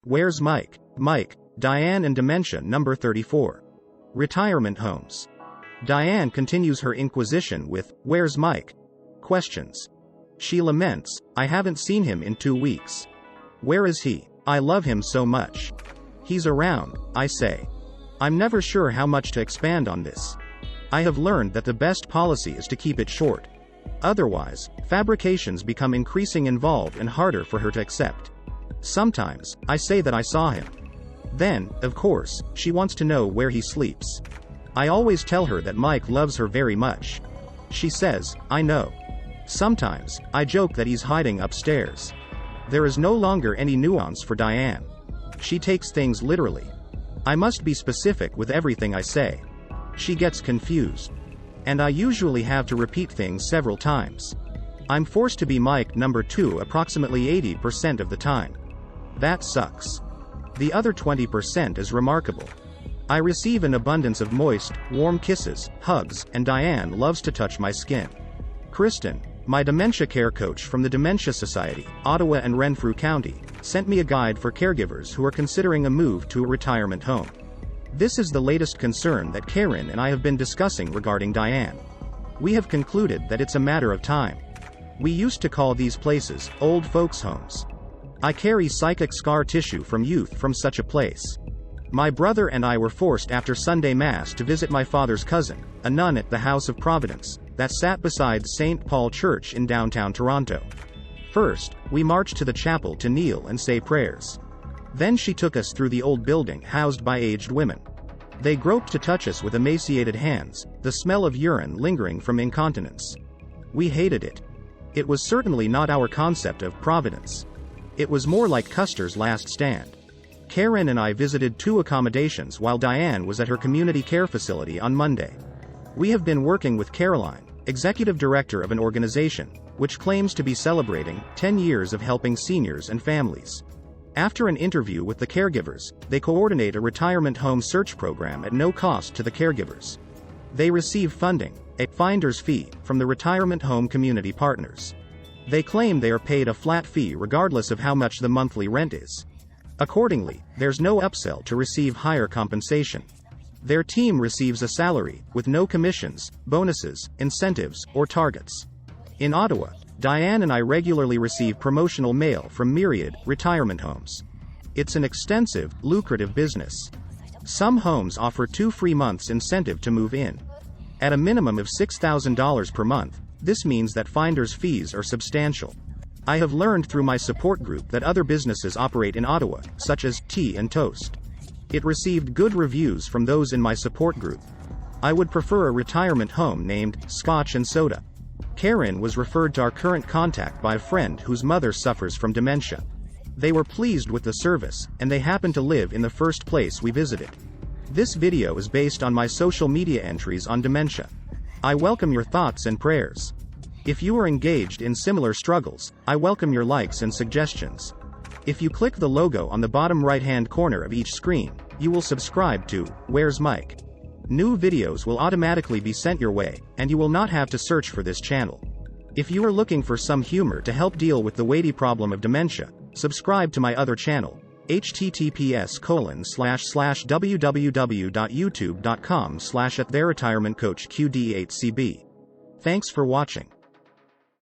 Where's Mike? Mike, Diane and Dementia number 34. Retirement homes. Diane continues her inquisition with, "Where's Mike?" questions. She laments, "I haven't seen him in 2 weeks. Where is he? I love him so much." "He's around," I say. I'm never sure how much to expand on this. I have learned that the best policy is to keep it short. Otherwise, fabrications become increasingly involved and harder for her to accept. Sometimes, I say that I saw him. Then, of course, she wants to know where he sleeps. I always tell her that Mike loves her very much. She says, "I know." Sometimes, I joke that he's hiding upstairs. There is no longer any nuance for Diane. She takes things literally. I must be specific with everything I say. She gets confused. And I usually have to repeat things several times. I'm forced to be Mike number 2 approximately 80% of the time. That sucks. The other 20% is remarkable. I receive an abundance of moist, warm kisses, hugs, and Diane loves to touch my skin. Kristen, my dementia care coach from the Dementia Society, Ottawa and Renfrew County, sent me a guide for caregivers who are considering a move to a retirement home. This is the latest concern that Karen and I have been discussing regarding Diane. We have concluded that it's a matter of time. We used to call these places old folks' homes. I carry psychic scar tissue from youth from such a place. My brother and I were forced after Sunday Mass to visit my father's cousin, a nun at the House of Providence, that sat beside St. Paul Church in downtown Toronto. First, we marched to the chapel to kneel and say prayers. Then she took us through the old building housed by aged women. They groped to touch us with emaciated hands, the smell of urine lingering from incontinence. We hated it. It was certainly not our concept of providence. It was more like Custer's last stand. Karen and I visited 2 accommodations while Diane was at her community care facility on Monday. We have been working with Caroline, executive director of an organization, which claims to be celebrating 10 years of helping seniors and families. After an interview with the caregivers, they coordinate a retirement home search program at no cost to the caregivers. They receive funding, a finder's fee, from the retirement home community partners. They claim they are paid a flat fee regardless of how much the monthly rent is. Accordingly, there's no upsell to receive higher compensation. Their team receives a salary, with no commissions, bonuses, incentives, or targets. In Ottawa, Diane and I regularly receive promotional mail from Myriad retirement homes. It's an extensive, lucrative business. Some homes offer 2 free months incentive to move in. At a minimum of $6,000 per month, this means that finders' fees are substantial. I have learned through my support group that other businesses operate in Ottawa, such as Tea and Toast. It received good reviews from those in my support group. I would prefer a retirement home named Scotch and Soda. Karen was referred to our current contact by a friend whose mother suffers from dementia. They were pleased with the service, and they happened to live in the first place we visited. This video is based on my social media entries on dementia. I welcome your thoughts and prayers. If you are engaged in similar struggles, I welcome your likes and suggestions. If you click the logo on the bottom right-hand corner of each screen, you will subscribe to Where's Mike? New videos will automatically be sent your way, and you will not have to search for this channel. If you are looking for some humor to help deal with the weighty problem of dementia, subscribe to my other channel, https://www.youtube.com/@theiretirementcoachqd8cb. Thanks for watching.